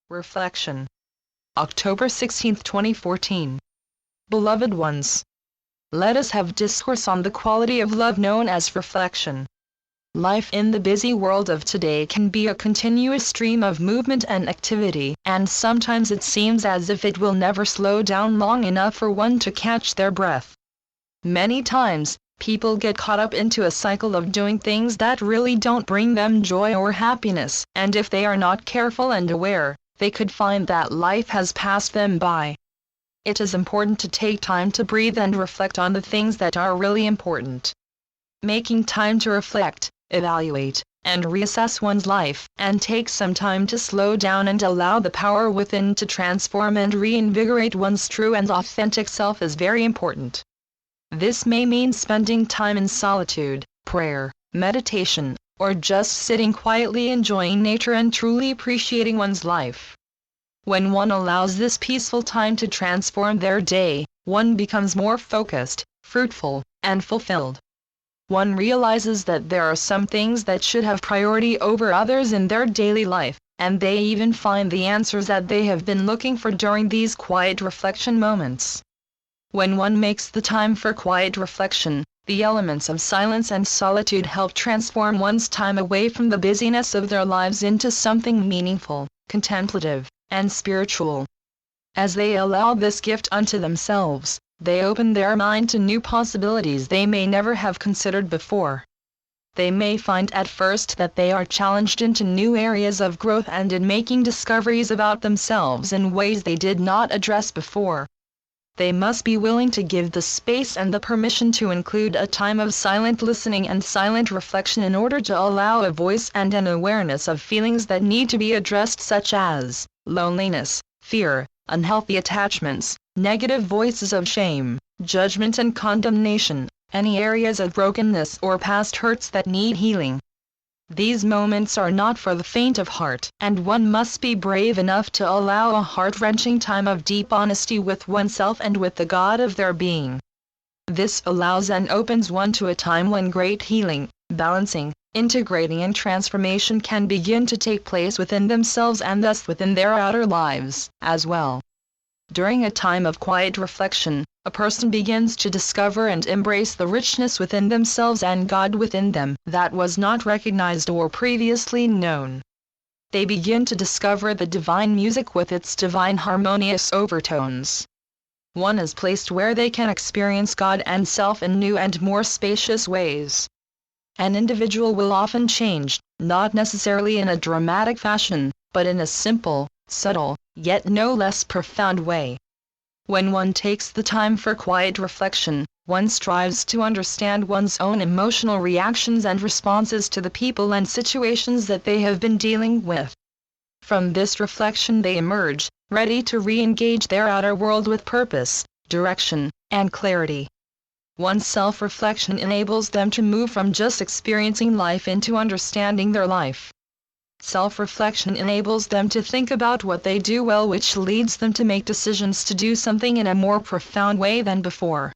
Reflection. October 16, 2014. Beloved ones, let us have discourse on the quality of love known as reflection. Life in the busy world of today can be a continuous stream of movement and activity, and sometimes it seems as if it will never slow down long enough for one to catch their breath. Many times, people get caught up into a cycle of doing things that really don't bring them joy or happiness, and if they are not careful and aware, they could find that life has passed them by. It is important to take time to breathe and reflect on the things that are really important. Making time to reflect, evaluate, and reassess one's life, and take some time to slow down and allow the power within to transform and reinvigorate one's true and authentic self is very important. This may mean spending time in solitude, prayer, meditation, or just sitting quietly enjoying nature and truly appreciating one's life. When one allows this peaceful time to transform their day, one becomes more focused, fruitful, and fulfilled. One realizes that there are some things that should have priority over others in their daily life, and they even find the answers that they have been looking for during these quiet reflection moments. When one makes the time for quiet reflection, the elements of silence and solitude help transform one's time away from the busyness of their lives into something meaningful, contemplative, and spiritual. As they allow this gift unto themselves, they open their mind to new possibilities they may never have considered before. They may find at first that they are challenged into new areas of growth and in making discoveries about themselves in ways they did not address before. They must be willing to give the space and the permission to include a time of silent listening and silent reflection in order to allow a voice and an awareness of feelings that need to be addressed, such as loneliness, fear, unhealthy attachments, negative voices of shame, judgment and condemnation, any areas of brokenness or past hurts that need healing. These moments are not for the faint of heart, and one must be brave enough to allow a heart-wrenching time of deep honesty with oneself and with the God of their being. This allows and opens one to a time when great healing, balancing, integrating and transformation can begin to take place within themselves and thus within their outer lives, as well. During a time of quiet reflection, a person begins to discover and embrace the richness within themselves and God within them that was not recognized or previously known. They begin to discover the divine music with its divine harmonious overtones. One is placed where they can experience God and self in new and more spacious ways. An individual will often change, not necessarily in a dramatic fashion, but in a simple, subtle, yet no less profound way. When one takes the time for quiet reflection, one strives to understand one's own emotional reactions and responses to the people and situations that they have been dealing with. From this reflection they emerge, ready to re-engage their outer world with purpose, direction, and clarity. One's self-reflection enables them to move from just experiencing life into understanding their life. Self-reflection enables them to think about what they do well, which leads them to make decisions to do something in a more profound way than before.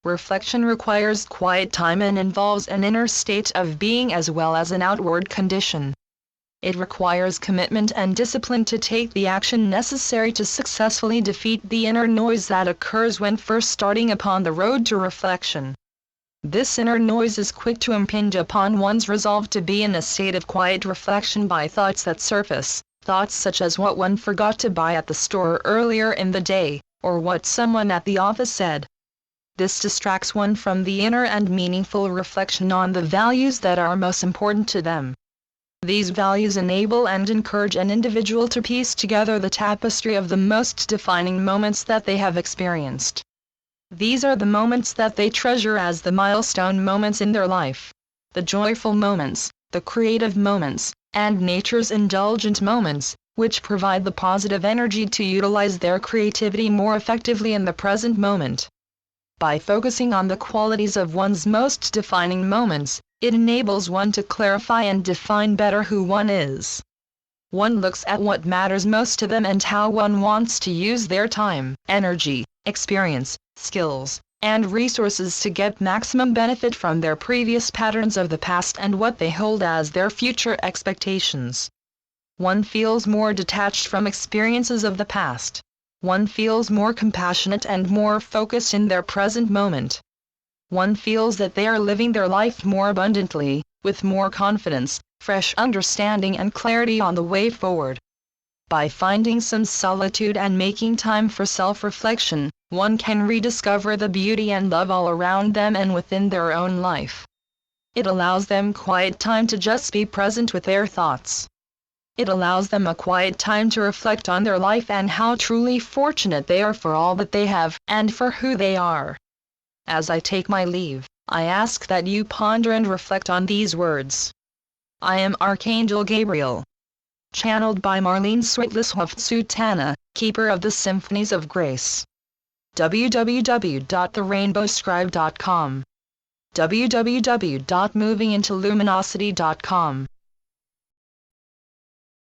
Reflection requires quiet time and involves an inner state of being as well as an outward condition. It requires commitment and discipline to take the action necessary to successfully defeat the inner noise that occurs when first starting upon the road to reflection. This inner noise is quick to impinge upon one's resolve to be in a state of quiet reflection by thoughts that surface, thoughts such as what one forgot to buy at the store earlier in the day, or what someone at the office said. This distracts one from the inner and meaningful reflection on the values that are most important to them. These values enable and encourage an individual to piece together the tapestry of the most defining moments that they have experienced. These are the moments that they treasure as the milestone moments in their life. The joyful moments, the creative moments, and nature's indulgent moments, which provide the positive energy to utilize their creativity more effectively in the present moment. By focusing on the qualities of one's most defining moments, it enables one to clarify and define better who one is. One looks at what matters most to them and how one wants to use their time, energy, experience, skills, and resources to get maximum benefit from their previous patterns of the past and what they hold as their future expectations. One feels more detached from experiences of the past. One feels more compassionate and more focused in their present moment. One feels that they are living their life more abundantly, with more confidence, fresh understanding and clarity on the way forward. By finding some solitude and making time for self-reflection, one can rediscover the beauty and love all around them and within their own life. It allows them quiet time to just be present with their thoughts. It allows them a quiet time to reflect on their life and how truly fortunate they are for all that they have and for who they are. As I take my leave, I ask that you ponder and reflect on these words. I am Archangel Gabriel. Channeled by Marlene Switless-Hovtsutana, Keeper of the Symphonies of Grace. www.therainbowscribe.com www.movingintoluminosity.com